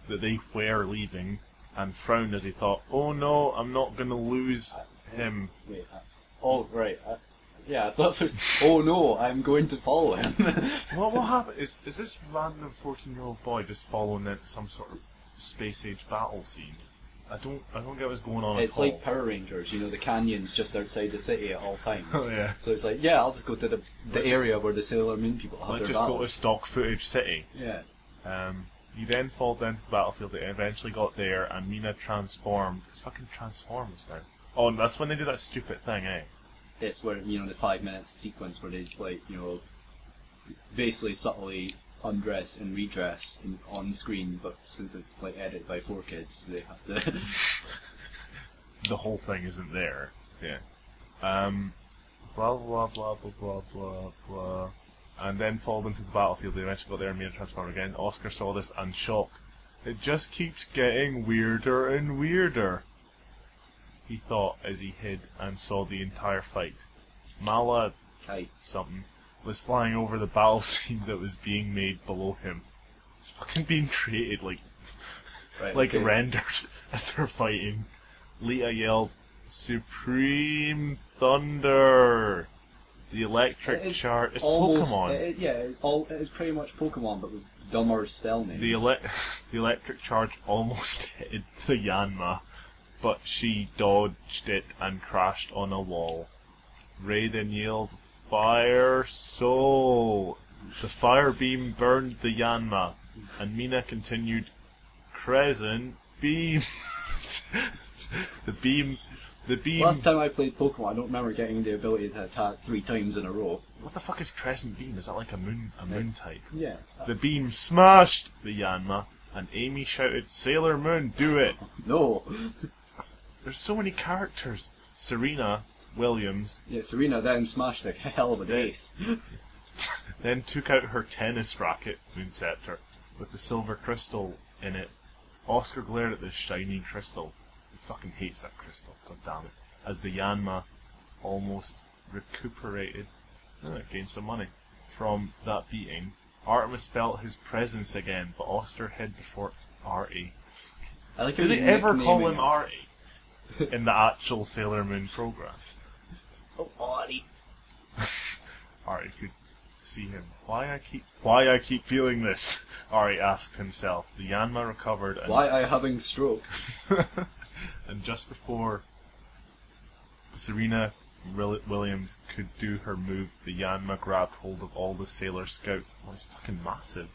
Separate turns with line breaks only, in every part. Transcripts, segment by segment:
that they were leaving, and frowned as he thought, "Oh no, I'm not going to lose him."
Wait, oh, right. Yeah, I thought there was, oh no, I'm going to follow him.
What happened? Is this random 14-year-old boy just following into some sort of space-age battle scene? I don't get what's going on
It's
at all.
like Power Rangers, you know, the canyons just outside the city at all times.
Oh yeah.
So it's like, yeah, I'll just go to the area where the Sailor Moon people have their
Let's just go to
battles.
stock footage city.
Yeah.
You then fall down to the battlefield. They eventually got there, and Mina transformed. It's fucking Transformers now. Oh, and that's when they do that stupid thing, eh?
It's where, you know, the 5 minutes sequence where they, like, you know, basically subtly undress and redress on screen, but since it's, like, edited by 4Kids, they have to...
The whole thing isn't there. Yeah. Blah, blah, blah, blah, blah, blah, blah. And then fall into the battlefield. They eventually got there and Mina transformed again. Oscar saw this and shocked. It just keeps getting weirder and weirder, he thought as he hid and saw the entire fight. Mala something was flying over the battle scene that was being made below him. It's fucking being created rendered as they're fighting. Lita yelled, "Supreme Thunder!" The electric charge. It's
almost,
Pokemon.
It's pretty much Pokemon, but with dumber spell names.
The electric charge almost hit the Yanma, but she dodged it and crashed on a wall. Ray then yelled, "Fire Soul!" The fire beam burned the Yanma, and Mina continued, "Crescent Beam!" The beam...
Last time I played Pokemon, I don't remember getting the ability to attack 3 times in a row.
What the fuck is Crescent Beam? Is that like a moon type?
Yeah.
The beam smashed the Yanma, and Amy shouted, "Sailor Moon, do it!"
No!
There's so many characters. Serena Williams...
Yeah, Serena then smashed the hell of a base.
then took out her tennis racket, Moonscepter, with the silver crystal in it. Oscar glared at this shiny crystal. He fucking hates that crystal, god damn it. As the Yanma almost recuperated, gained some money from that beating. Artemis felt his presence again, but Oscar hid before Artie. Did they ever call him Artie in the actual Sailor Moon program?
Oh, Artie.
Artie could see him. Why I keep feeling this? Artie asked himself. The Yanma recovered and...
Why I having stroke?
And just before Serena Williams could do her move, the Yanma grabbed hold of all the Sailor Scouts. Oh, it's fucking massive.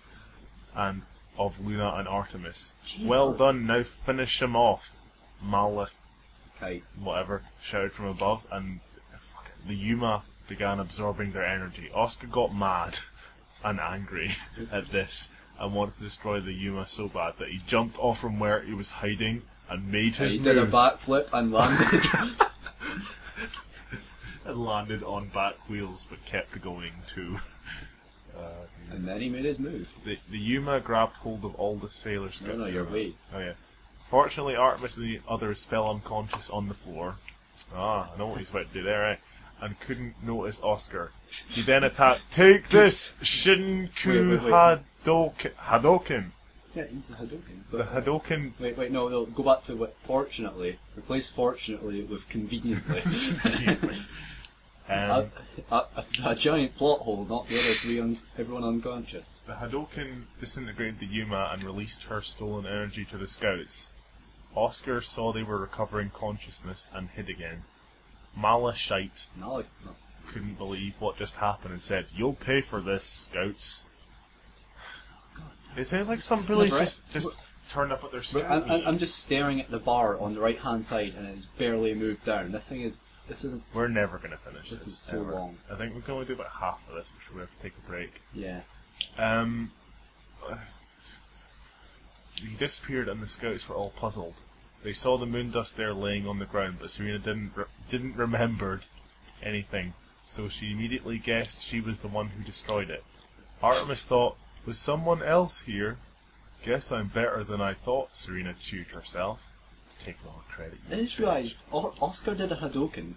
And of Luna and Artemis. Jesus. "Well done, now finish him off," Mala, whatever, shouted from above, and the Yuma began absorbing their energy. Oscar got mad and angry at this and wanted to destroy the Yuma so bad that he jumped off from where he was hiding and made his move.
He did a backflip and landed.
And landed on back wheels but kept going too.
And then he made his move.
The Yuma grabbed hold of all the Sailor Scouts.
No, you're wait.
Oh yeah. Fortunately, Artemis and the others fell unconscious on the floor. I know what he's about to do there, eh? And couldn't notice Oscar. He then attacked. "Take this, Shinku Hadoken."
Yeah, he's the Hadoken.
The Hadoken.
Wait, no, go back to what fortunately. Replace fortunately with conveniently. A giant plot hole, not the other 3 everyone unconscious.
The Hadoken disintegrated the Yuma and released her stolen energy to the Scouts. Oscar saw they were recovering consciousness and hid again. Mala shite couldn't believe what just happened and said, "You'll pay for this, Scouts." It sounds like some village just turned up at their scout.
I'm just staring at the bar on the right hand side and it's barely moved down. This is
We're never going to finish this.
This is so long.
I think we can only do about half of this before we have to take a break.
Yeah.
He disappeared and the Scouts were all puzzled. They saw the moon dust there laying on the ground, but Serena didn't remember anything, so she immediately guessed she was the one who destroyed it. Artemis thought, "Was someone else here? Guess I'm better than I thought," Serena chewed herself. Taking all the credit.
I just realised Oscar did a Hadoken.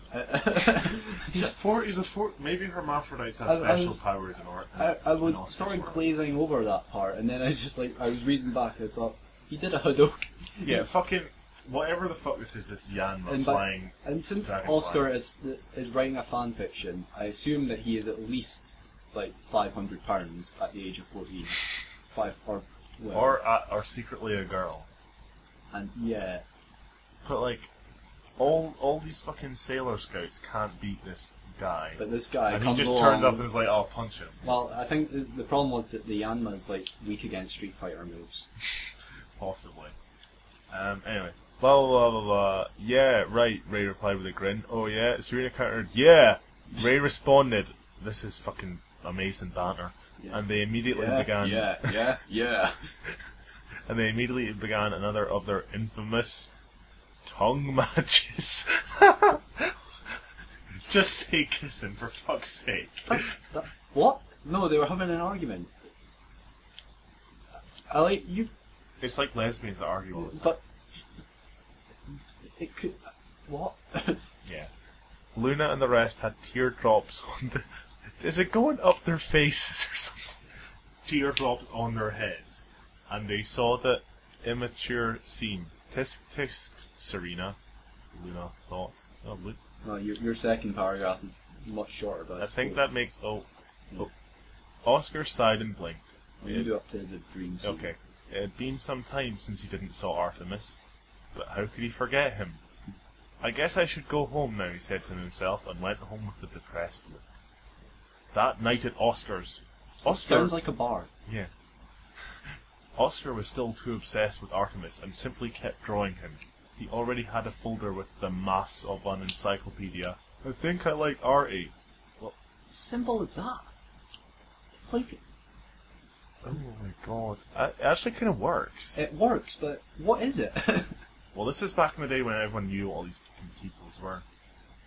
Maybe hermaphrodites have special powers in art.
I was sort of glazing over that part, and then I was reading back and I thought, He did a Hadouken.
Yeah, fucking whatever the fuck this is. This Yanma flying.
And since
dragonfly.
Oscar is writing a fan fiction, I assume that he is at least like £500 at the age of 14.
Or secretly a girl.
And yeah.
But like, all these fucking Sailor Scouts can't beat this guy.
But this guy
and
comes
he just
along,
turns up and is like, "I'll punch him."
Well, I think the problem was that the Yanma is like weak against Street Fighter moves.
Possibly. Anyway. Blah blah blah blah blah. Yeah, right, Ray replied with a grin. Oh yeah, Serena countered, yeah! Ray responded, this is fucking amazing banter. Yeah. And they immediately began...
Yeah.
And they immediately began another of their infamous tongue matches. Just say kissing, for fuck's sake.
What? No, they were having an argument. I like you...
It's like lesbians that argue all the time.
But... It could... What?
Yeah. Luna and the rest had teardrops on the... Is it going up their faces or something? Teardrops on their heads. And they saw the immature scene. Tisk tisk, Serena, Luna thought. Oh, look.
No, your second paragraph is much shorter, but
I think that makes... Oscar sighed and blinked.
You do up to the dream scene.
Okay. It had been some time since he didn't saw Artemis, but how could he forget him? I guess I should go home now, he said to himself, and went home with a depressed look. That night at Oscar's... Oscar...
Sounds like a bar.
Yeah. Oscar was still too obsessed with Artemis and simply kept drawing him. He already had a folder with the mass of an encyclopedia. I think I like Artie.
Well, simple as that. It's like...
Oh my god. It actually kind of works.
It works, but what is it?
Well, this is back in the day when everyone knew what all these fucking T-codes were.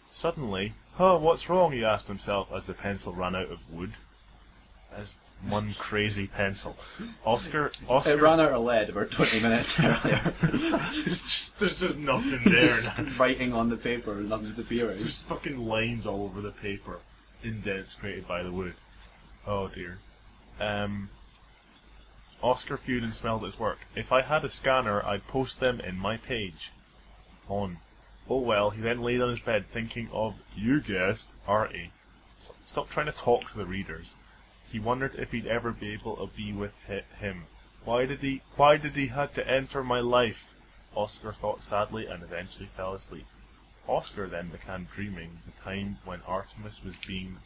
Suddenly, what's wrong, he asked himself as the pencil ran out of wood. As one crazy pencil. Oscar...
It ran out of lead about 20 minutes earlier.
There's just nothing there
just
now.
Writing on the paper, nothing's appearing.
There's fucking lines all over the paper. Indents created by the wood. Oh dear. Oscar viewed and smelled his work. If I had a scanner, I'd post them in my page. On. Oh well, he then laid on his bed thinking of, you guessed, Artie. Stop trying to talk to the readers. He wondered if he'd ever be able to be with him. Why did he had to enter my life? Oscar thought sadly and eventually fell asleep. Oscar then began dreaming the time when Artemis was being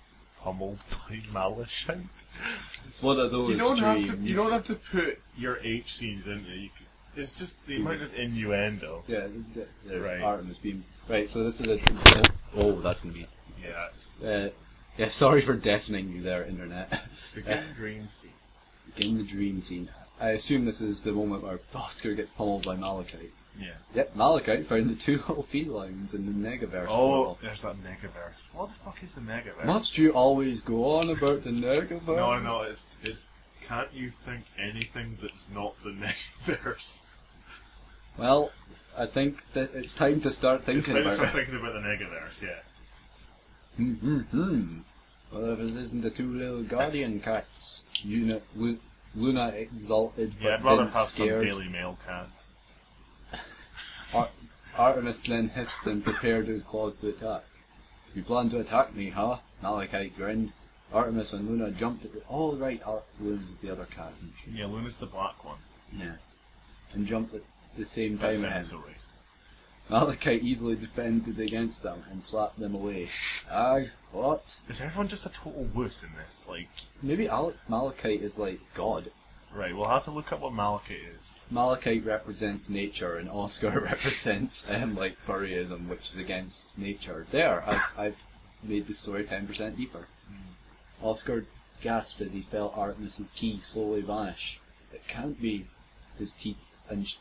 pummeled by Malachite.
It's one of those dreams.
You don't have to put your H scenes in there. It's just the amount of innuendo.
Yeah, there's
right.
Artemis being... Right, so this is a... Oh, that's going to be...
Yeah,
yeah, sorry for deafening you there, Internet.
Begin the dream scene.
Begin the dream scene. I assume this is the moment where Oscar gets pummeled by Malachite.
Yeah.
Yep, Malachite found the two little felines in the Negaverse.
Oh, there's that Negaverse. What the fuck is the Negaverse?
Must you always go on about the Negaverse?
No, it's can't you think anything that's not the Negaverse?
Well, I think that it's time to start thinking about it.
It's time to start thinking about the Negaverse, yes.
Well, if it isn't the two little guardian cats, Luna exalted but
I'd rather
then
have
scared.
some Daily Mail cats.
Artemis then hissed and prepared his claws to attack. You plan to attack me, huh? Malachite grinned. Artemis and Luna jumped at the... Oh, right, Luna's the other cat, isn't she?
Yeah, Luna's the black one.
Yeah. And jumped at the same time
That
as
sounds
him.
so racist.
Malachite easily defended against them and slapped them away. What?
Is everyone just a total wuss in this? Like...
Maybe Malachite is like God.
Right, we'll have to look up what Malachite is.
Malachite represents nature, and Oscar represents like furryism, which is against nature. There, I've made the story 10% deeper. Oscar gasped as he felt Artemis's key slowly vanish. It can't be his teeth and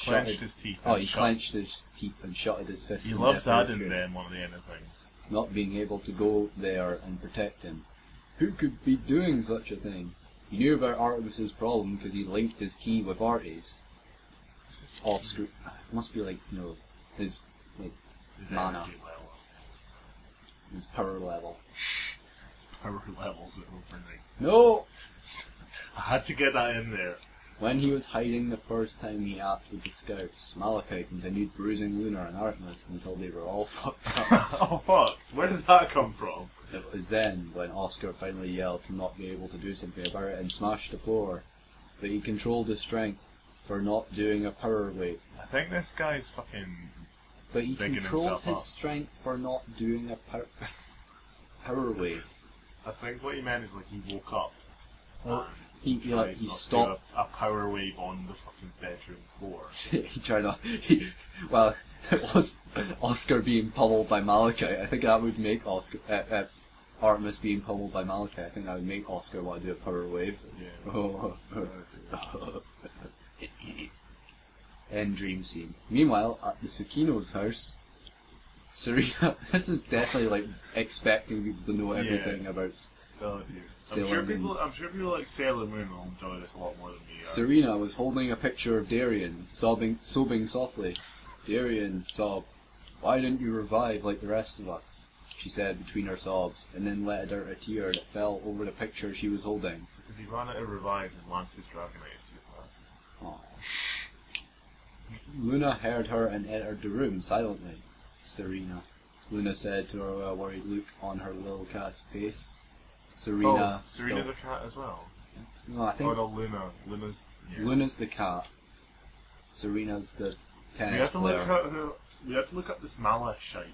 Clenched his teeth.
Oh, he clenched his teeth and shut his fists.
He loves adding them, one of the end of things.
Not being able to go there and protect him. Who could be doing such a thing? He knew about Artemis's problem because he linked his key with Artie's. Off screen. Must be like, his mana. His power level.
His power levels at overnight.
No!
I had to get that in there.
When he was hiding the first time he acted with the scouts, Malachi continued bruising Luna and Artemis until they were all fucked up.
Oh fuck! Where did that come from?
It was then when Oscar finally yelled to not be able to do something about it and smashed the floor, but he controlled his strength for not doing a power weight.
I think this guy's fucking.
But he
bigging
controlled
himself
his
up.
strength for not doing a power weight.
I think what he meant is like he woke up.
Well, he
tried not to
stopped.
do a power wave on the fucking bedroom floor.
He tried not. Well, it was Oscar being pummeled by Malachi. I think that would make Oscar. Artemis being pummeled by Malachi. I think that would make Oscar want to do a power wave.
Yeah.
End dream scene. Meanwhile, at the Tsukino's house, Serena. This is definitely like expecting people to know everything about Sailor Moon.
I'm sure people like Sailor Moon will enjoy this a lot more than me.
Serena was holding a picture of Darien, sobbing softly. Darien sobbed. "Why didn't you revive like the rest of us?" she said between her sobs, and then let out a tear that fell over the picture she was holding.
Because he ran out of revive and Lance's Dragonite is too fast.
Aww. Luna heard her and entered the room silently. "Serena," Luna said to a worried look on her little cat's face. Serena's
a cat as well?
No, I think...
Oh no, Luna. Luna's... Yeah.
Luna's the cat. Serena's the tennis player.
We have to look up this Mala shite.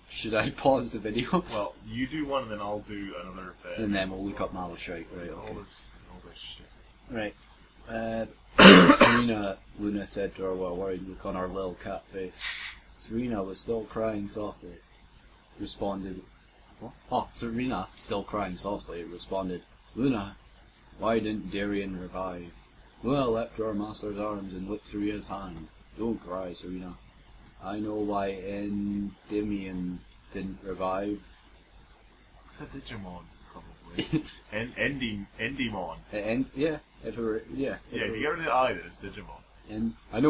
Should I pause the video?
Well, you do one and then I'll do another bit.
And then we'll look up Malachite, right, okay.
All this shit.
Right. Serena, Luna said to her while worried look on her little cat face. Serena was still crying softly. Responded... What? Oh, Serena, still crying softly, responded, "Luna, why didn't Darien revive?" Luna leapt to her master's arms and licked Serena's hand. "Don't cry, Serena. I know why Endymion didn't revive."
It's a Digimon, probably. Endymon.
It ends, yeah. If it were, yeah.
Yeah, if you get rid of the I, then it's Digimon.
And I know